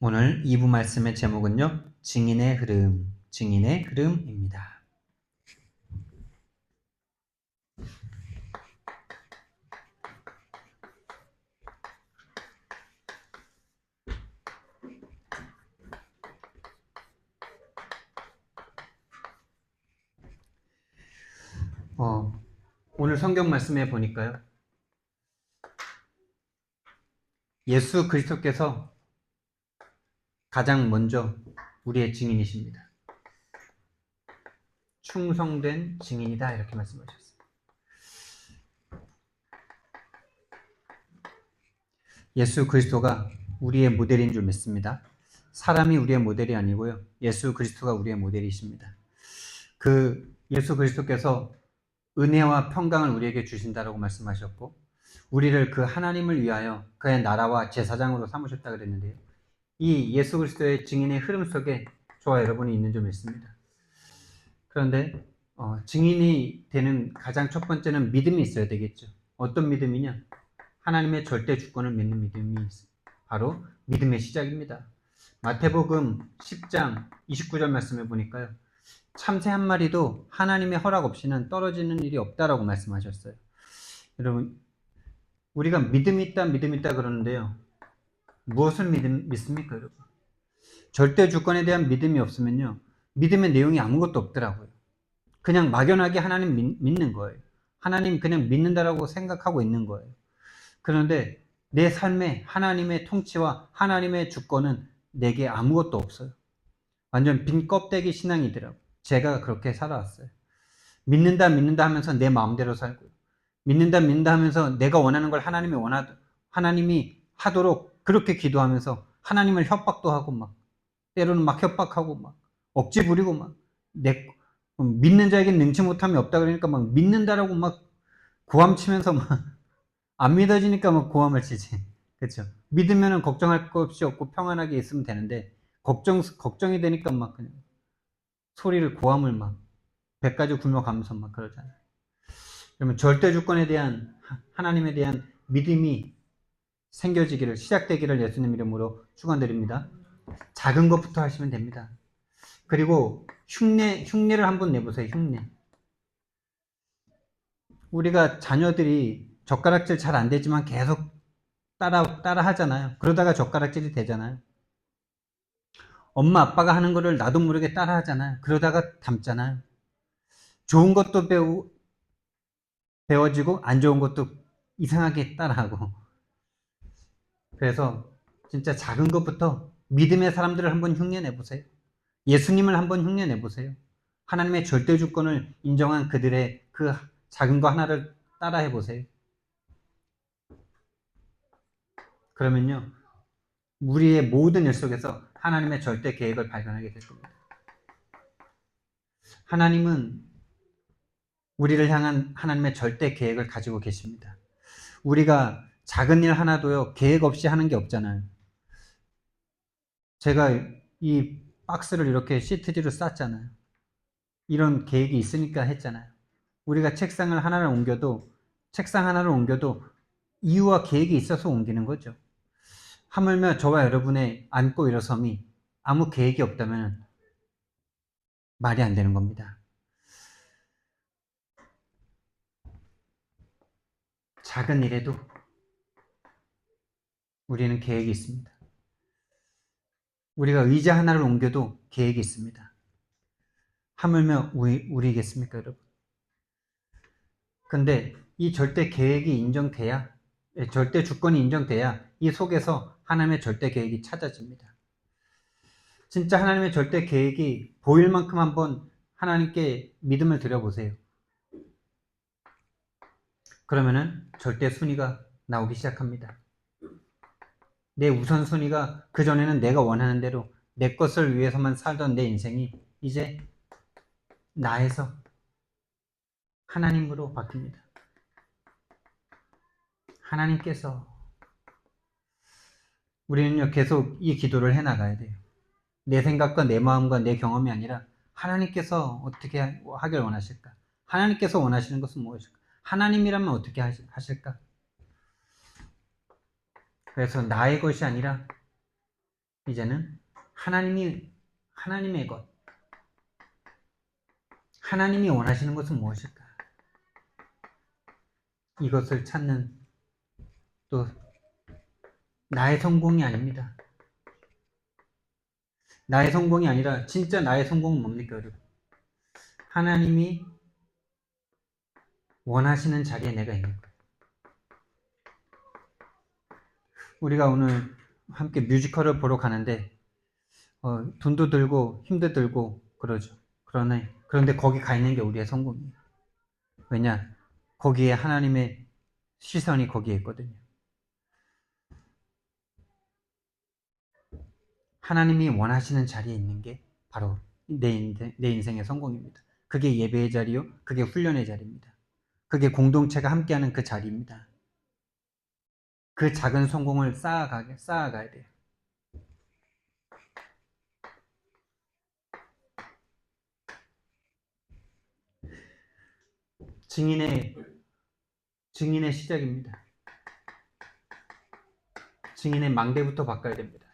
오늘 2부 말씀의 제목은요, 증인의 흐름, 증인의 흐름입니다. 오늘 성경 말씀에 보니까요, 예수 그리스도께서 가장 먼저 우리의 증인이십니다. 충성된 증인이다, 이렇게 말씀하셨어요. 예수 그리스도가 우리의 모델인 줄 믿습니다. 사람이 우리의 모델이 아니고요, 예수 그리스도가 우리의 모델이십니다. 그 예수 그리스도께서 은혜와 평강을 우리에게 주신다라고 말씀하셨고, 우리를 그 하나님을 위하여 그의 나라와 제사장으로 삼으셨다 그랬는데요. 이 예수 그리스도의 증인의 흐름 속에 저와 여러분이 있는 줄 믿습니다. 그런데 증인이 되는 가장 첫 번째는 믿음이 있어야 되겠죠. 어떤 믿음이냐? 하나님의 절대 주권을 믿는 믿음이 바로 믿음의 시작입니다. 마태복음 10장 29절 말씀해 보니까요, 참새 한 마리도 하나님의 허락 없이는 떨어지는 일이 없다라고 말씀하셨어요. 여러분, 우리가 믿음 있다 그러는데요, 무엇을 믿습니까, 여러분? 절대 주권에 대한 믿음이 없으면요, 믿음의 내용이 아무것도 없더라고요. 그냥 막연하게 하나님 믿는 거예요. 하나님 그냥 믿는다라고 생각하고 있는 거예요. 그런데 내 삶에 하나님의 통치와 하나님의 주권은 내게 아무것도 없어요. 완전 빈 껍데기 신앙이더라고요. 제가 그렇게 살아왔어요. 믿는다 하면서 내 마음대로 살고요. 믿는다 하면서 내가 원하는 걸 하나님이 하도록 그렇게 기도하면서 하나님을 협박도 하고 때로는 협박하고 억지 부리고 믿는 자에게 능치 못함이 없다 그러니까 믿는다라고 고함치면서 안 믿어지니까 고함을 치지. 그렇죠? 믿으면은 걱정할 거 없이 없고 평안하게 있으면 되는데 걱정이 되니까 그냥 소리를 고함을 100가지 굴며가면서 그러잖아요. 그러면 절대 주권에 대한 하나님에 대한 믿음이 생겨지기를, 시작되기를 예수님 이름으로 축원드립니다. 작은 것부터 하시면 됩니다. 그리고 흉내를 한번 내보세요. 흉내. 우리가 자녀들이 젓가락질 잘 안 되지만 계속 따라 하잖아요. 그러다가 젓가락질이 되잖아요. 엄마 아빠가 하는 거를 나도 모르게 따라 하잖아요. 그러다가 닮잖아요. 좋은 것도 배워지고 안 좋은 것도 이상하게 따라하고. 그래서 진짜 작은 것부터 믿음의 사람들을 한번 흉내 내보세요. 예수님을 한번 흉내 내보세요. 하나님의 절대 주권을 인정한 그들의 그 작은 거 하나를 따라해 보세요. 그러면요, 우리의 모든 일 속에서 하나님의 절대 계획을 발견하게 될 겁니다. 하나님은 우리를 향한 하나님의 절대 계획을 가지고 계십니다. 우리가 작은 일 하나도요, 계획 없이 하는 게 없잖아요. 제가 이 박스를 이렇게 시트지로 쌌잖아요. 이런 계획이 있으니까 했잖아요. 우리가 책상 하나를 옮겨도 이유와 계획이 있어서 옮기는 거죠. 하물며 저와 여러분의 앉고 일어섬이 아무 계획이 없다면 말이 안 되는 겁니다. 작은 일에도 우리는 계획이 있습니다. 우리가 의자 하나를 옮겨도 계획이 있습니다. 하물며 우리겠습니까, 여러분? 근데 이 절대 계획이 인정돼야, 절대 주권이 인정돼야 이 속에서 하나님의 절대 계획이 찾아집니다. 진짜 하나님의 절대 계획이 보일 만큼 한번 하나님께 믿음을 드려보세요. 그러면은 절대 순위가 나오기 시작합니다. 내 우선순위가 그전에는 내가 원하는 대로 내 것을 위해서만 살던 내 인생이 이제 나에서 하나님으로 바뀝니다. 하나님께서, 우리는요, 계속 이 기도를 해나가야 돼요. 내 생각과 내 마음과 내 경험이 아니라 하나님께서 어떻게 하길 원하실까? 하나님께서 원하시는 것은 무엇일까? 하나님이라면 어떻게 하실까? 그래서 나의 것이 아니라 이제는 하나님의 것, 하나님이 원하시는 것은 무엇일까? 이것을 찾는, 또 나의 성공이 아닙니다. 나의 성공이 아니라 진짜 나의 성공은 뭡니까, 여러분? 하나님이 원하시는 자리에 내가 있는 거예요. 우리가 오늘 함께 뮤지컬을 보러 가는데 돈도 들고 힘도 들고 그러죠. 그런데 거기 가 있는 게 우리의 성공이에요. 왜냐? 거기에 하나님의 시선이 거기에 있거든요. 하나님이 원하시는 자리에 있는 게 바로 내 인생의 성공입니다. 그게 예배의 자리요, 그게 훈련의 자리입니다. 그게 공동체가 함께하는 그 자리입니다. 그 작은 성공을 쌓아가야 돼요. 증인의 시작입니다. 증인의 망대부터 바꿔야 됩니다.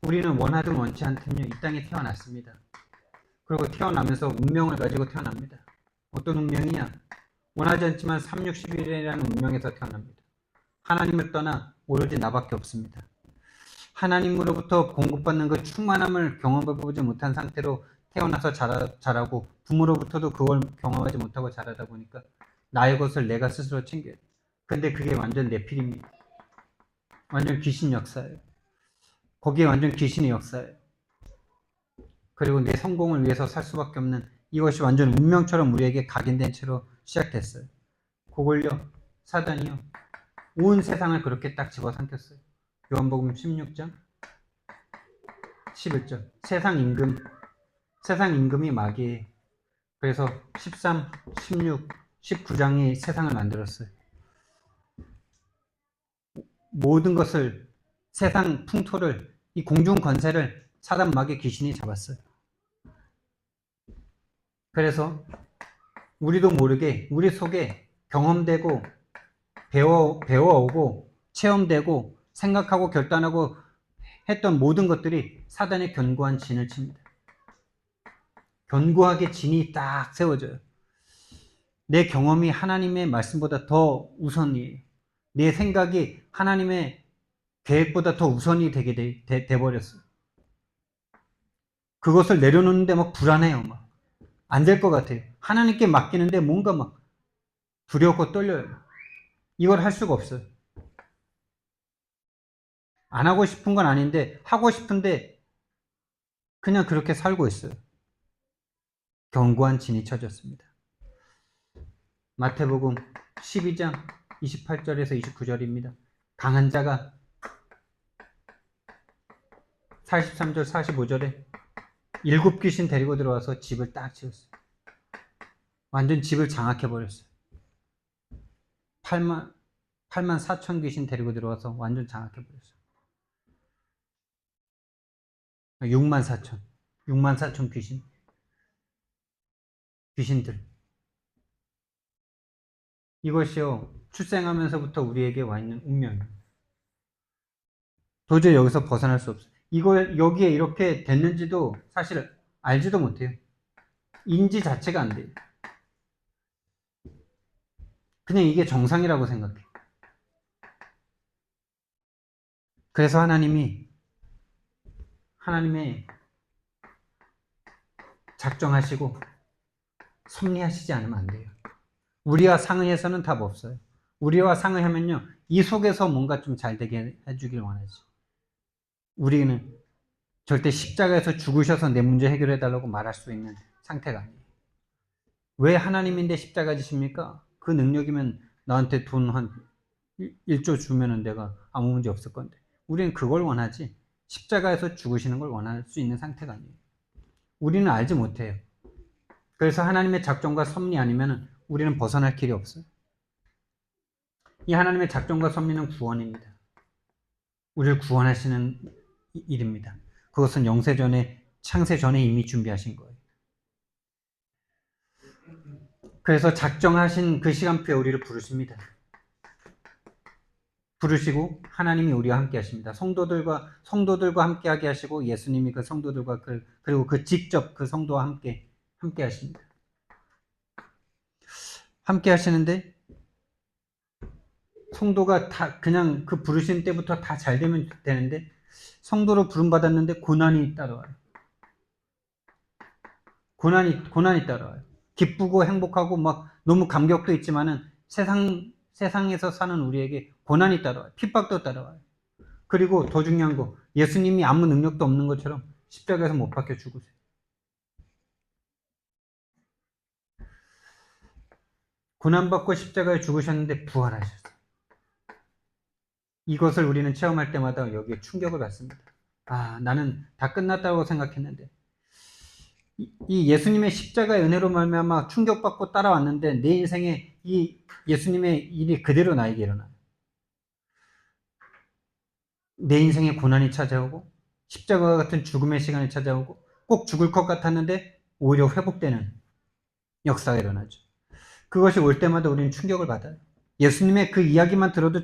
우리는 원하든 원치 않든요, 이 땅에 태어났습니다. 그리고 태어나면서 운명을 가지고 태어납니다. 어떤 운명이냐? 원하지 않지만 360일이라는 운명에서 태어납니다. 하나님을 떠나 오로지 나밖에 없습니다. 하나님으로부터 공급받는 그 충만함을 경험해보지 못한 상태로 태어나서 자라고 부모로부터도 그걸 경험하지 못하고 자라다 보니까 나의 것을 내가 스스로 챙겨요. 근데 그게 완전 내필입니다. 완전 귀신 역사예요. 거기에 완전 귀신의 역사예요. 그리고 내 성공을 위해서 살 수밖에 없는, 이것이 완전 운명처럼 우리에게 각인된 채로 시작됐어요. 그걸요, 사단이요, 온 세상을 그렇게 딱 집어삼켰어요. 요한복음 16장 11절. 세상 임금이 마귀예요. 그래서 13, 16, 19장이 세상을 만들었어요. 모든 것을, 세상 풍토를, 이 공중 권세를 사단 마귀 귀신이 잡았어요. 그래서 우리도 모르게 우리 속에 경험되고 배워오고 체험되고 생각하고 결단하고 했던 모든 것들이 사단의 견고한 진을 칩니다. 견고하게 진이 딱 세워져요. 내 경험이 하나님의 말씀보다 더 우선이에요. 내 생각이 하나님의 계획보다 더 우선이 되게 돼버렸어요. 그것을 내려놓는데 막 불안해요. 막 안 될 것 같아요. 하나님께 맡기는데 뭔가 막 두렵고 떨려요. 이걸 할 수가 없어요. 안 하고 싶은 건 아닌데 하고 싶은데 그냥 그렇게 살고 있어요. 견고한 진이 쳐졌습니다. 마태복음 12장 28절에서 29절입니다. 강한 자가 43절 45절에 7귀신 데리고 들어와서 집을 딱 치웠어요. 완전 집을 장악해버렸어요. 8만 4천 귀신 데리고 들어와서 완전 장악해버렸어요. 6만 4천 귀신들. 이것이요, 출생하면서부터 우리에게 와 있는 운명이에요. 도저히 여기서 벗어날 수 없어요. 여기에 이렇게 됐는지도 사실 알지도 못해요. 인지 자체가 안 돼요. 그냥 이게 정상이라고 생각해. 그래서 하나님의 작정하시고 섭리하시지 않으면 안 돼요. 우리와 상의해서는 답 없어요. 우리와 상의하면요, 이 속에서 뭔가 좀 잘 되게 해주길 원하지. 우리는 절대 십자가에서 죽으셔서 내 문제 해결해달라고 말할 수 있는 상태가 아니에요. 왜 하나님인데 십자가 지십니까? 그 능력이면 나한테 돈 한 1조 주면은 내가 아무 문제 없을 건데. 우리는 그걸 원하지, 십자가에서 죽으시는 걸 원할 수 있는 상태가 아니에요. 우리는 알지 못해요. 그래서 하나님의 작정과 섭리 아니면 우리는 벗어날 길이 없어요. 이 하나님의 작정과 섭리는 구원입니다. 우리를 구원하시는 일입니다. 그것은 영세전에, 창세전에 이미 준비하신 거예요. 그래서 작정하신 그 시간표에 우리를 부르십니다. 부르시고 하나님이 우리와 함께 하십니다. 성도들과 함께하게 하시고 예수님이 그 성도들과 그리고 그 직접 그 성도와 함께 하십니다. 함께 하시는데 성도가 다 그냥 그 부르신 때부터 다 잘 되면 되는데 성도로 부름받았는데 고난이 따라와요. 고난이 따라와요. 기쁘고 행복하고 막 너무 감격도 있지만은 세상에서 사는 우리에게 고난이 따라와요. 핍박도 따라와요. 그리고 더 중요한 거, 예수님이 아무 능력도 없는 것처럼 십자가에서 못 박혀 죽으세요. 고난받고 십자가에 죽으셨는데 부활하셨어요. 이것을 우리는 체험할 때마다 여기에 충격을 받습니다. 아, 나는 다 끝났다고 생각했는데 이 예수님의 십자가의 은혜로 말미암아 충격받고 따라왔는데 내 인생에 이 예수님의 일이 그대로 나에게 일어나요. 내 인생에 고난이 찾아오고 십자가와 같은 죽음의 시간이 찾아오고 꼭 죽을 것 같았는데 오히려 회복되는 역사가 일어나죠. 그것이 올 때마다 우리는 충격을 받아요. 예수님의 그 이야기만 들어도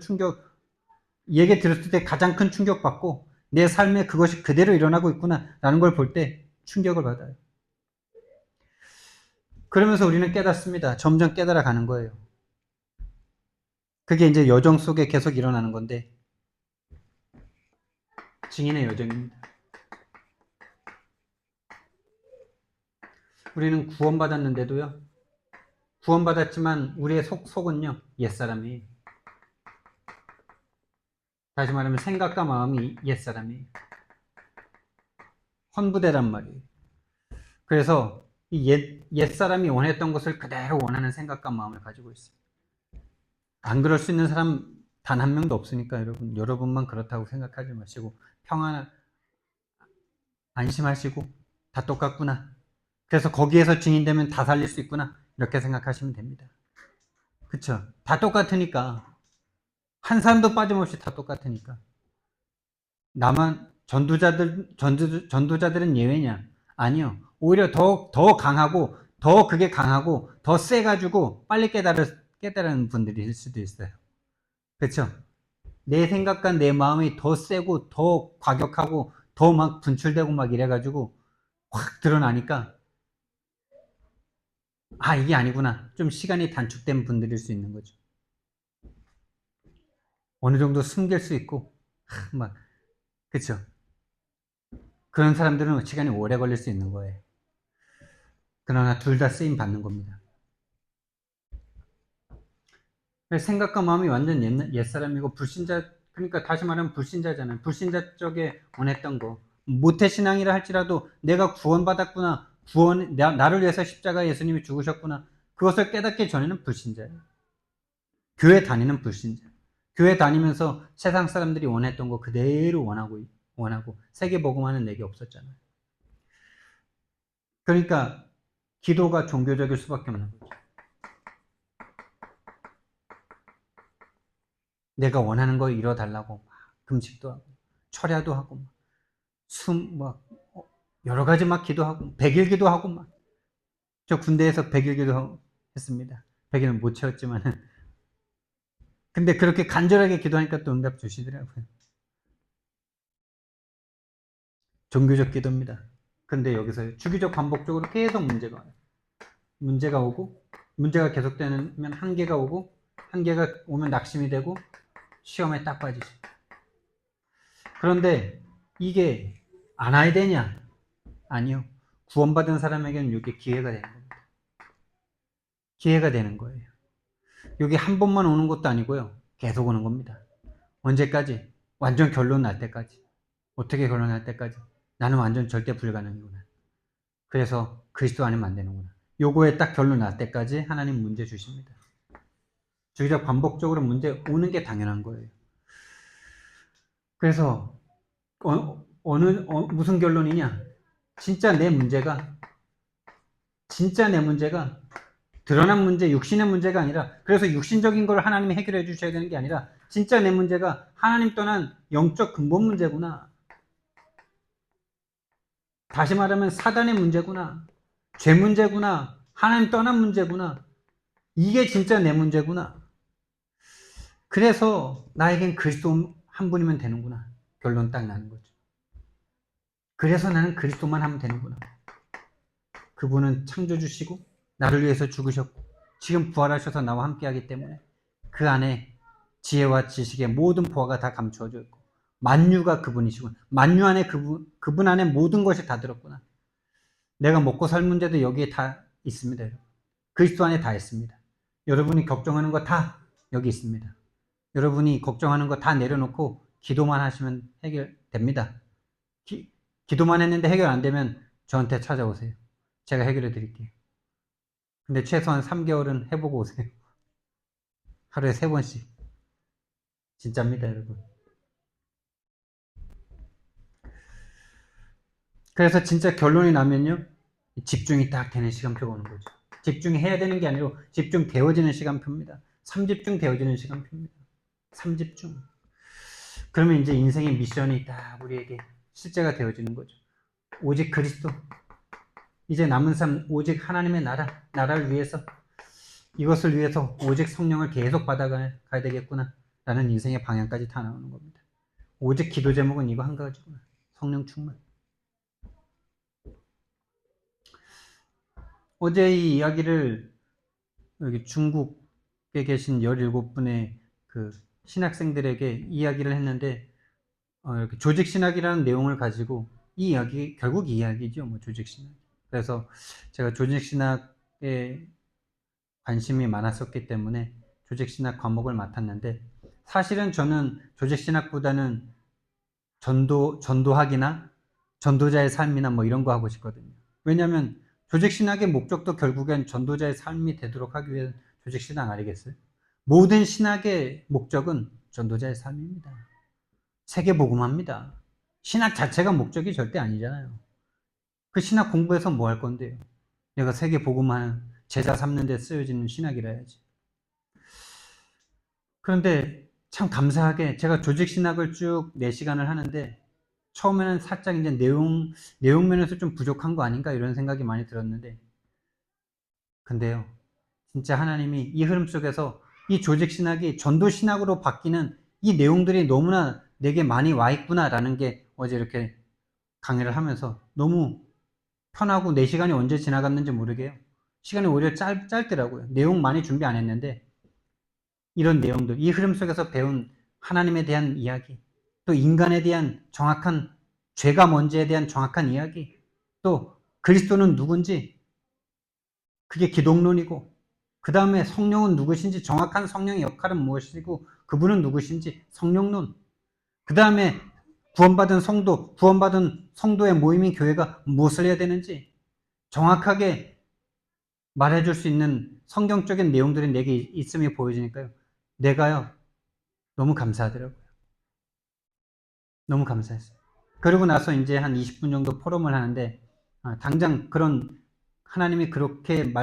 얘기 들었을 때 가장 큰 충격받고 내 삶에 그것이 그대로 일어나고 있구나라는 걸 볼 때 충격을 받아요. 그러면서 우리는 깨닫습니다. 점점 깨달아 가는 거예요. 그게 이제 여정 속에 계속 일어나는 건데 증인의 여정입니다. 우리는 구원받았는데도요. 구원받았지만 우리의 속은요. 옛사람이에요. 다시 말하면 생각과 마음이 옛사람이에요. 헌부대란 말이에요. 그래서 이 옛사람이 원했던 것을 그대로 원하는 생각과 마음을 가지고 있어요. 안 그럴 수 있는 사람 단 한 명도 없으니까 여러분만 그렇다고 생각하지 마시고 안심하시고 다 똑같구나. 그래서 거기에서 증인되면 다 살릴 수 있구나. 이렇게 생각하시면 됩니다. 그쵸? 다 똑같으니까. 한 사람도 빠짐없이 다 똑같으니까. 나만 전도자들은 예외냐? 아니요. 오히려 더 강하고 그게 강하고 더 세가지고 빨리 깨달은 분들일 수도 있어요. 그렇죠? 내 생각과 내 마음이 더 세고 더 과격하고 더 막 분출되고 막 이래가지고 확 드러나니까 아 이게 아니구나. 좀 시간이 단축된 분들일 수 있는 거죠. 어느 정도 숨길 수 있고 막 그렇죠? 그런 사람들은 시간이 오래 걸릴 수 있는 거예요. 그러나 둘 다 쓰임 받는 겁니다. 생각과 마음이 완전 옛사람이고 그러니까 다시 말하면 불신자잖아요. 불신자 쪽에 원했던 거. 모태신앙이라 할지라도 내가 구원받았구나. 나를 위해서 십자가 예수님이 죽으셨구나. 그것을 깨닫기 전에는 불신자예요. 교회 다니는 불신자. 교회 다니면서 세상 사람들이 원했던 거 그대로 원하고 세계복음화는 내게 없었잖아요. 그러니까 기도가 종교적일 수밖에 없는 거죠. 내가 원하는 걸 이뤄달라고 막 금식도 하고 철야도 하고 막 여러 가지 막 기도하고 100일 기도하고 막 저 군대에서 100일 기도 했습니다. 100일은 못 채웠지만은 근데 그렇게 간절하게 기도하니까 또 응답 주시더라고요. 종교적 기도입니다. 근데 여기서 주기적 반복적으로 계속 문제가 와요. 문제가 오고 문제가 계속되면 한계가 오고 한계가 오면 낙심이 되고 시험에 딱 빠지죠. 그런데 이게 안 와야 되냐? 아니요. 구원받은 사람에게는 이게 기회가 되는 겁니다. 기회가 되는 거예요. 이게 한 번만 오는 것도 아니고요. 계속 오는 겁니다. 언제까지? 완전 결론 날 때까지. 어떻게 결론날 때까지? 나는 완전 절대 불가능이구나. 그래서 그리스도 안에면 안 되는구나. 요거에 딱 결론 날 때까지 하나님 문제 주십니다. 주기적 반복적으로 문제 오는 게 당연한 거예요. 그래서 무슨 결론이냐? 진짜 내 문제가 드러난 문제, 육신의 문제가 아니라 그래서 육신적인 걸 하나님이 해결해 주셔야 되는 게 아니라 진짜 내 문제가 하나님 떠난 영적 근본 문제구나. 다시 말하면 사단의 문제구나. 죄 문제구나. 하나님 떠난 문제구나. 이게 진짜 내 문제구나. 그래서 나에겐 그리스도 한 분이면 되는구나. 결론 딱 나는 거죠. 그래서 나는 그리스도만 하면 되는구나. 그분은 창조주시고 나를 위해서 죽으셨고 지금 부활하셔서 나와 함께하기 때문에 그 안에 지혜와 지식의 모든 보화가 다 감추어져 있고 만유가 그분이시고 만유 안에 그분 안에 모든 것이 다 들었구나. 내가 먹고 살 문제도 여기에 다 있습니다. 여러분. 그리스도 안에 다 있습니다. 여러분이 걱정하는 거 다 여기 있습니다. 여러분이 걱정하는 거 다 내려놓고 기도만 하시면 해결됩니다. 기도만 했는데 해결 안 되면 저한테 찾아오세요. 제가 해결해 드릴게요. 근데 최소한 3개월은 해보고 오세요. 하루에 3번씩. 진짜입니다, 여러분. 그래서 진짜 결론이 나면요. 집중이 딱 되는 시간표가 오는 거죠. 집중해야 되는 게 아니고 집중되어지는 시간표입니다. 3집중 되어지는 시간표입니다. 3집중. 그러면 이제 인생의 미션이 딱 우리에게 실제가 되어지는 거죠. 오직 그리스도. 이제 남은 삶 오직 하나님의 나라를 위해서 이것을 위해서 오직 성령을 계속 받아가야 되겠구나 라는 인생의 방향까지 다 나오는 겁니다. 오직 기도 제목은 이거 한 가지구나. 성령 충만. 어제 이 이야기를 여기 중국에 계신 17분의 그 신학생들에게 이야기를 했는데 이렇게 조직신학이라는 내용을 가지고 이 이야기, 결국 이 이야기죠. 뭐 조직신학. 그래서 제가 조직신학에 관심이 많았었기 때문에 조직신학 과목을 맡았는데 사실은 저는 조직신학보다는 전도학이나 전도자의 삶이나 뭐 이런 거 하고 싶거든요. 왜냐하면 조직신학의 목적도 결국엔 전도자의 삶이 되도록 하기 위한 조직신학 아니겠어요? 모든 신학의 목적은 전도자의 삶입니다. 세계복음화입니다. 신학 자체가 목적이 절대 아니잖아요. 그 신학 공부해서 뭐 할 건데요? 내가 세계복음화는 제자 삼는 데 쓰여지는 신학이라 해야지. 그런데 참 감사하게 제가 조직신학을 쭉 4시간을 하는데 처음에는 살짝 이제 내용 면에서 좀 부족한 거 아닌가 이런 생각이 많이 들었는데 근데요. 진짜 하나님이 이 흐름 속에서 이 조직신학이 전도신학으로 바뀌는 이 내용들이 너무나 내게 많이 와 있구나라는 게 어제 이렇게 강의를 하면서 너무 편하고 4시간이 언제 지나갔는지 모르게요. 시간이 오히려 짧더라고요. 내용 많이 준비 안 했는데 이런 내용들, 이 흐름 속에서 배운 하나님에 대한 이야기, 또 인간에 대한 정확한 죄가 뭔지에 대한 정확한 이야기, 또 그리스도는 누군지 그게 기독론이고 그 다음에 성령은 누구신지 정확한 성령의 역할은 무엇이고 그분은 누구신지 성령론 그 다음에 구원받은 성도의 모임인 교회가 무엇을 해야 되는지 정확하게 말해줄 수 있는 성경적인 내용들이 내게 있음이 보여지니까요. 내가요. 너무 감사하더라고요. 너무 감사했어요. 그러고 나서 이제 한 20분 정도 포럼을 하는데 당장 그런 하나님이 그렇게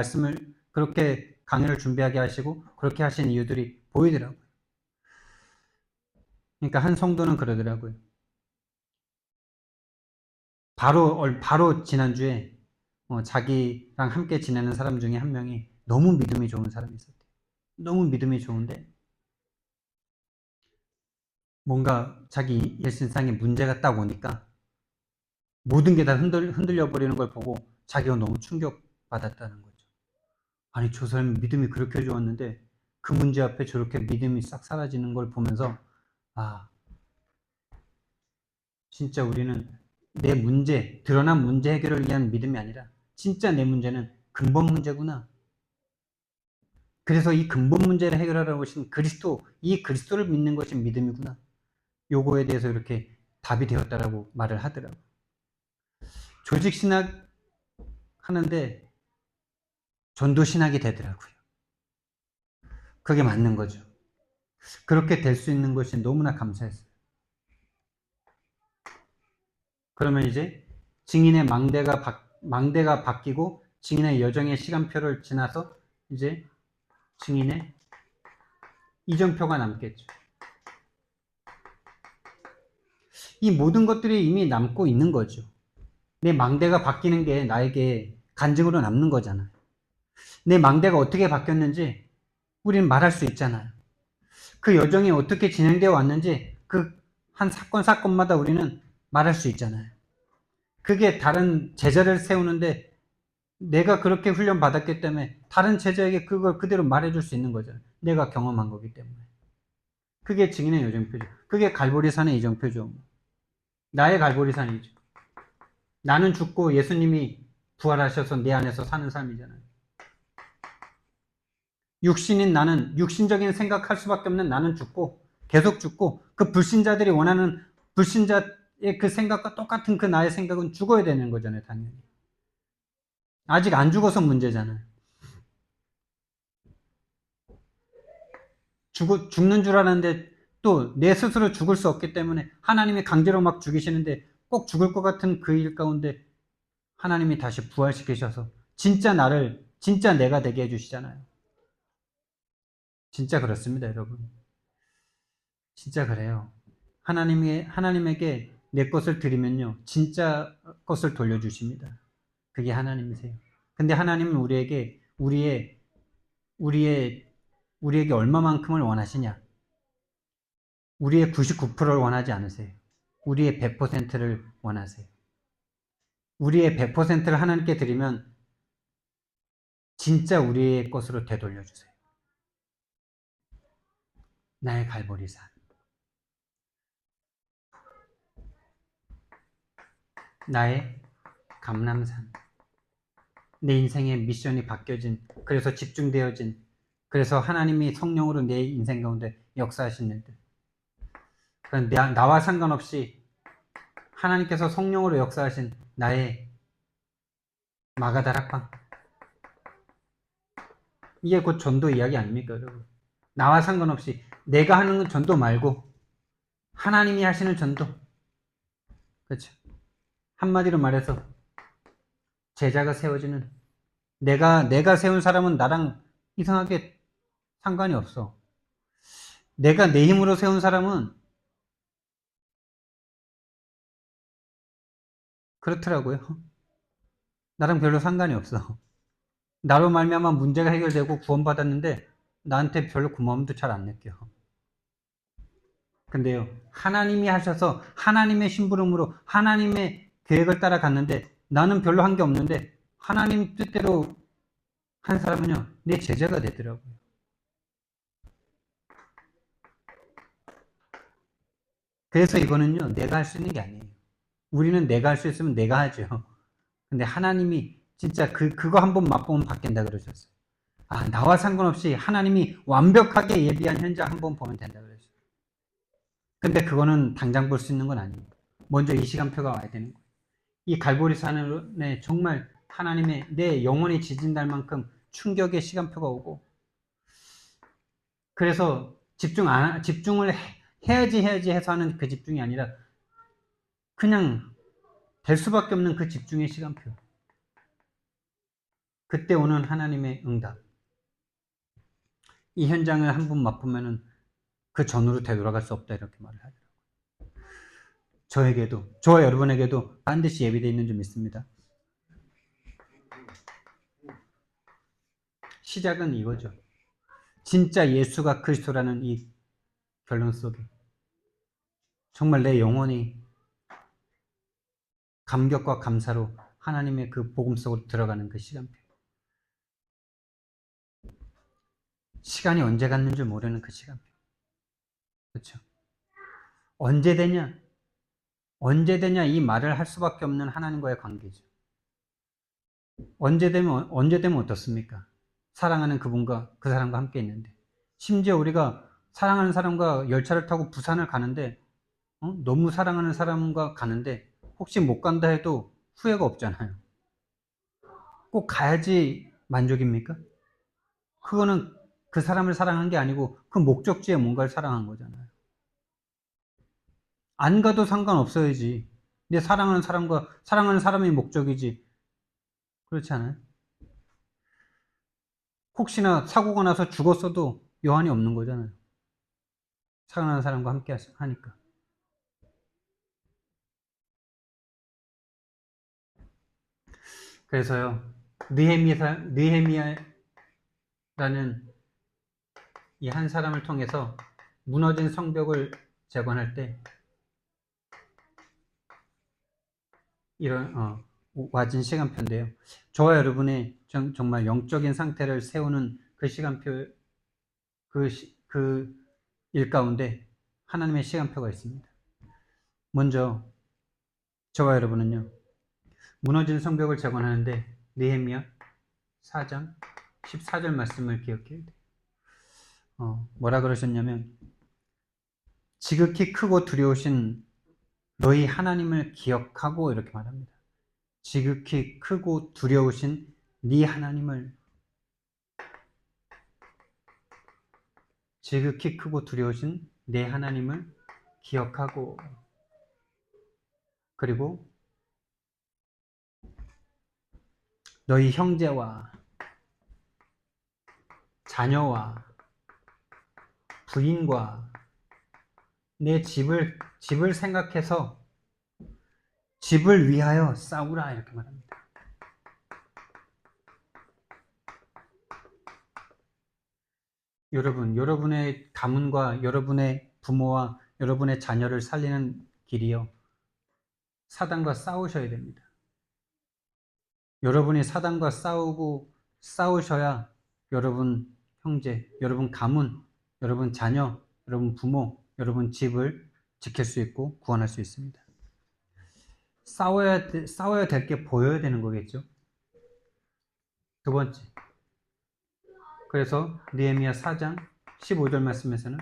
강의를 준비하게 하시고 그렇게 하신 이유들이 보이더라고요. 그러니까 한 성도는 그러더라고요. 바로 지난주에 자기랑 함께 지내는 사람 중에 한 명이 너무 믿음이 좋은 사람이 있었대요. 너무 믿음이 좋은데 뭔가 자기 일신상에 문제가 딱 오니까 모든 게 다 흔들려 버리는 걸 보고 자기가 너무 충격받았다는 거죠. 아니 저 사람 믿음이 그렇게 좋았는데 그 문제 앞에 저렇게 믿음이 싹 사라지는 걸 보면서 아 진짜 우리는 내 문제, 드러난 문제 해결을 위한 믿음이 아니라 진짜 내 문제는 근본 문제구나. 그래서 이 근본 문제를 해결하라고 하신 이 그리스도를 믿는 것이 믿음이구나. 요거에 대해서 이렇게 답이 되었다라고 말을 하더라고요. 조직신학 하는데 전도신학이 되더라고요. 그게 맞는 거죠. 그렇게 될 수 있는 것이 너무나 감사했어요. 그러면 이제 증인의 망대가 바뀌고 증인의 여정의 시간표를 지나서 이제 증인의 이정표가 남겠죠. 이 모든 것들이 이미 남고 있는 거죠. 내 망대가 바뀌는 게 나에게 간증으로 남는 거잖아요. 내 망대가 어떻게 바뀌었는지 우리는 말할 수 있잖아요. 그 여정이 어떻게 진행되어 왔는지 그 한 사건마다 우리는 말할 수 있잖아요. 그게 다른 제자를 세우는데 내가 그렇게 훈련 받았기 때문에 다른 제자에게 그걸 그대로 말해줄 수 있는 거잖아요. 내가 경험한 거기 때문에. 그게 증인의 여정표죠. 그게 갈보리산의 이정표죠. 나의 갈보리산이죠. 나는 죽고 예수님이 부활하셔서 내 안에서 사는 삶이잖아요. 육신인 나는, 육신적인 생각할 수밖에 없는 나는 죽고 계속 죽고 그 불신자들이 원하는 불신자의 그 생각과 똑같은 그 나의 생각은 죽어야 되는 거잖아요. 당연히. 아직 안 죽어서 문제잖아요. 죽는 줄 알았는데 또 내 스스로 죽을 수 없기 때문에 하나님이 강제로 막 죽이시는데 꼭 죽을 것 같은 그 일 가운데 하나님이 다시 부활시키셔서 진짜 나를 진짜 내가 되게 해주시잖아요. 진짜 그렇습니다, 여러분. 진짜 그래요. 하나님에게 내 것을 드리면요, 진짜 것을 돌려주십니다. 그게 하나님이세요. 근데 하나님은 우리에게 얼마만큼을 원하시냐? 우리의 99%를 원하지 않으세요. 우리의 100%를 원하세요. 우리의 100%를 하나님께 드리면 진짜 우리의 것으로 되돌려주세요. 나의 갈보리산. 나의 감람산. 내 인생의 미션이 바뀌어진, 그래서 집중되어진, 그래서 하나님이 성령으로 내 인생 가운데 역사하신 일들. 나와 상관없이 하나님께서 성령으로 역사하신 나의 마가다락방. 이게 곧 전도 이야기 아닙니까, 여러분? 나와 상관없이 내가 하는 전도 말고 하나님이 하시는 전도. 그렇죠? 한마디로 말해서 제자가 세워지는, 내가 세운 사람은 나랑 이상하게 상관이 없어. 내가 내 힘으로 세운 사람은 그렇더라고요. 나랑 별로 상관이 없어. 나로 말미암아 문제가 해결되고 구원받았는데 나한테 별로 고마움도 잘 안 느껴. 근데요, 하나님이 하셔서 하나님의 심부름으로 하나님의 계획을 따라갔는데 나는 별로 한 게 없는데 하나님 뜻대로 한 사람은요, 내 제자가 되더라고요. 그래서 이거는요, 내가 할 수 있는 게 아니에요. 우리는 내가 할 수 있으면 내가 하죠. 근데 하나님이 진짜 그거 한번 맛보면 바뀐다 그러셨어요. 아, 나와 상관없이 하나님이 완벽하게 예비한 현장 한번 보면 된다 그러셨어요. 근데 그거는 당장 볼 수 있는 건 아니에요. 먼저 이 시간표가 와야 되는 거예요. 이 갈보리산에 정말 하나님의 내 영혼이 지진달 만큼 충격의 시간표가 오고, 그래서 집중을 해야지 해서 하는 그 집중이 아니라 그냥 될 수밖에 없는 그 집중의 시간표. 그때 오는 하나님의 응답. 이 현장을 한번 맛보면은 그 전으로 되돌아갈 수 없다 이렇게 말을 하더라고요. 저와 여러분에게도 반드시 예비되어 있는 줄 믿습니다. 시작은 이거죠. 진짜 예수가 그리스도라는 이 결론 속에 정말 내 영혼이 감격과 감사로 하나님의 그 복음 속으로 들어가는 그 시간표. 시간이 언제 갔는 줄 모르는 그 시간표. 그렇죠? 언제 되냐 이 말을 할 수밖에 없는 하나님과의 관계죠. 언제 되면 어떻습니까? 사랑하는 그분과 그 사람과 함께 있는데, 심지어 우리가 사랑하는 사람과 열차를 타고 부산을 가는데, 너무 사랑하는 사람과 가는데 혹시 못 간다 해도 후회가 없잖아요. 꼭 가야지 만족입니까? 그거는 그 사람을 사랑한 게 아니고 그 목적지에 뭔가를 사랑한 거잖아요. 안 가도 상관없어야지. 내 사랑하는 사람이 목적이지. 그렇지 않아요? 혹시나 사고가 나서 죽었어도 여한이 없는 거잖아요. 사랑하는 사람과 함께 하니까. 그래서요, 느헤미야라는 이 한 사람을 통해서 무너진 성벽을 재건할 때 이런 와진 시간표인데요. 저와 여러분의 정말 영적인 상태를 세우는 그 시간표, 그 일 가운데 하나님의 시간표가 있습니다. 먼저 저와 여러분은요, 무너진 성벽을 재건하는데 느헤미야 4장 14절 말씀을 기억해야 돼요. 뭐라 그러셨냐면, 지극히 크고 두려우신 너희 하나님을 기억하고, 이렇게 말합니다. 지극히 크고 두려우신 네 하나님을, 지극히 크고 두려우신 내 하나님을 기억하고, 그리고 너희 형제와 자녀와 부인과 내 집을 생각해서 집을 위하여 싸우라, 이렇게 말합니다. 여러분의 가문과 여러분의 부모와 여러분의 자녀를 살리는 길이요, 사단과 싸우셔야 됩니다. 여러분이 사단과 싸우셔야 여러분 형제, 여러분 가문, 여러분 자녀, 여러분 부모, 여러분 집을 지킬 수 있고 구원할 수 있습니다. 싸워야 될 게 보여야 되는 거겠죠. 두 번째, 그래서 느헤미야 4장 15절 말씀에서는,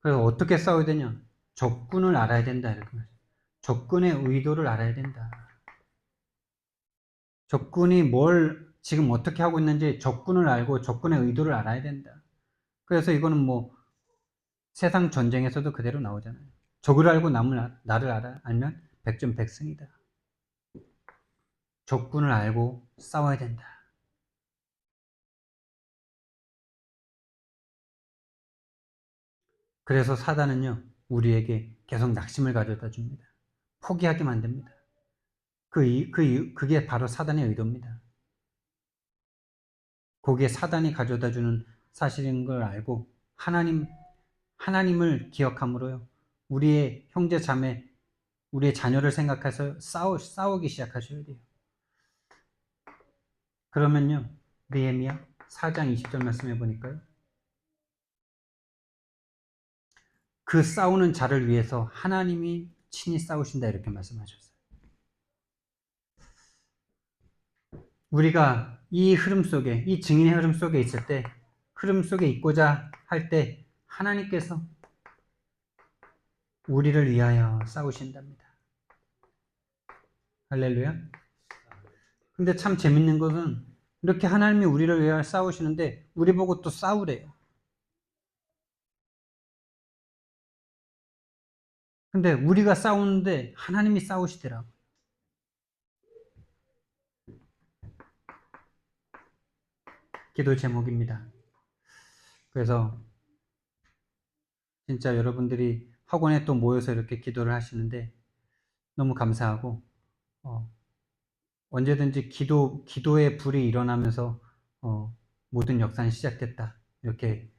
그래서 어떻게 싸워야 되냐? 적군을 알아야 된다, 이렇게 말해요. 적군의 의도를 알아야 된다. 적군이 뭘 지금 어떻게 하고 있는지 적군을 알고 적군의 의도를 알아야 된다. 그래서 이거는 뭐 세상 전쟁에서도 그대로 나오잖아요. 적을 알고 나를 알면 백전백승이다. 적군을 알고 싸워야 된다. 그래서 사단은요, 우리에게 계속 낙심을 가져다 줍니다. 포기하게 만듭니다. 그게 바로 사단의 의도입니다. 거기에 사단이 가져다 주는 사실인 걸 알고 하나님을 기억함으로요, 우리의 형제 자매, 우리의 자녀를 생각해서 싸우기 시작하셔야 돼요. 그러면요, 느헤미야 4장 20절 말씀해 보니까요, 그 싸우는 자를 위해서 하나님이 친히 싸우신다, 이렇게 말씀하셨어요. 우리가 이 흐름 속에, 이 증인의 흐름 속에 있을 때, 흐름 속에 있고자 할 때 하나님께서 우리를 위하여 싸우신답니다. 할렐루야. 근데 참 재밌는 것은, 이렇게 하나님이 우리를 위하여 싸우시는데 우리 보고 또 싸우래요. 근데 우리가 싸우는데 하나님이 싸우시더라고요. 기도 제목입니다. 그래서 진짜 여러분들이 학원에 또 모여서 이렇게 기도를 하시는데 너무 감사하고, 언제든지 기도의 불이 일어나면서 모든 역사는 시작됐다, 이렇게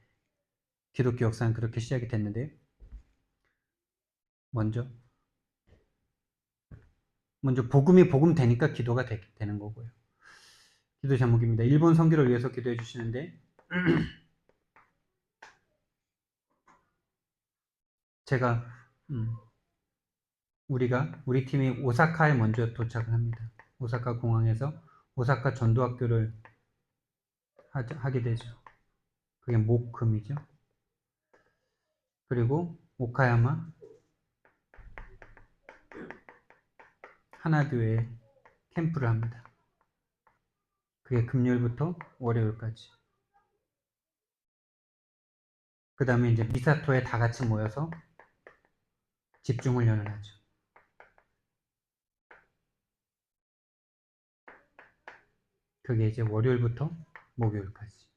기독교 역사는 그렇게 시작이 됐는데요. 먼저 복음 되니까 기도가 되는 거고요. 기도 제목입니다. 일본 선교를 위해서 기도해 주시는데, 제가 우리 팀이 오사카에 먼저 도착을 합니다. 오사카 공항에서 오사카 전도학교를 하게 되죠. 그게 목금이죠. 그리고 오카야마 하나교회에 캠프를 합니다. 그게 금요일부터 월요일까지. 그 다음에 이제 미사토에 다 같이 모여서 집중훈련을 하죠. 그게 이제 월요일부터 목요일까지.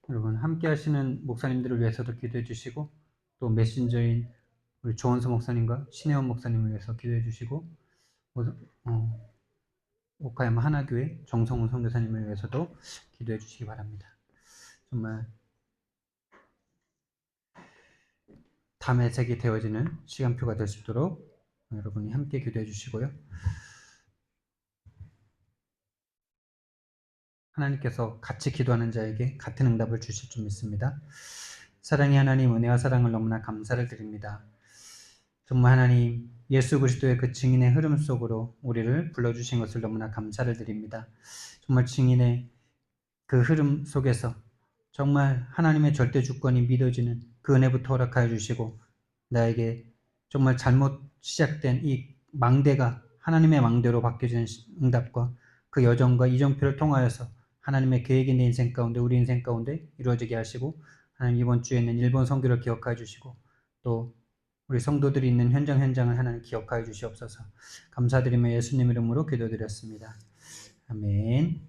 여러분, 함께 하시는 목사님들을 위해서도 기도해 주시고, 또 메신저인 우리 조원수 목사님과 신혜원 목사님을 위해서 기도해 주시고, 오카야마 하나교회 정성훈 선교사님을 위해서도 기도해 주시기 바랍니다. 정말 담의 색이 되어지는 시간표가 될 수 있도록 여러분이 함께 기도해 주시고요. 하나님께서 같이 기도하는 자에게 같은 응답을 주실 줄 믿습니다. 사랑의 하나님, 은혜와 사랑을 너무나 감사를 드립니다. 정말 하나님, 예수 그리스도의 그 증인의 흐름 속으로 우리를 불러주신 것을 너무나 감사를 드립니다. 정말 증인의 그 흐름 속에서 정말 하나님의 절대 주권이 믿어지는 그 은혜부터 허락하여 주시고, 나에게 정말 잘못 시작된 이 망대가 하나님의 망대로 바뀌어지는 응답과 그 여정과 이정표를 통하여서 하나님의 계획이 내 인생 가운데, 우리 인생 가운데 이루어지게 하시고, 하나님 이번 주에는 일본 선교를 기억하여 주시고, 또 우리 성도들이 있는 현장을 하나님 기억하여 주시옵소서. 감사드리며 예수님 이름으로 기도드렸습니다. 아멘.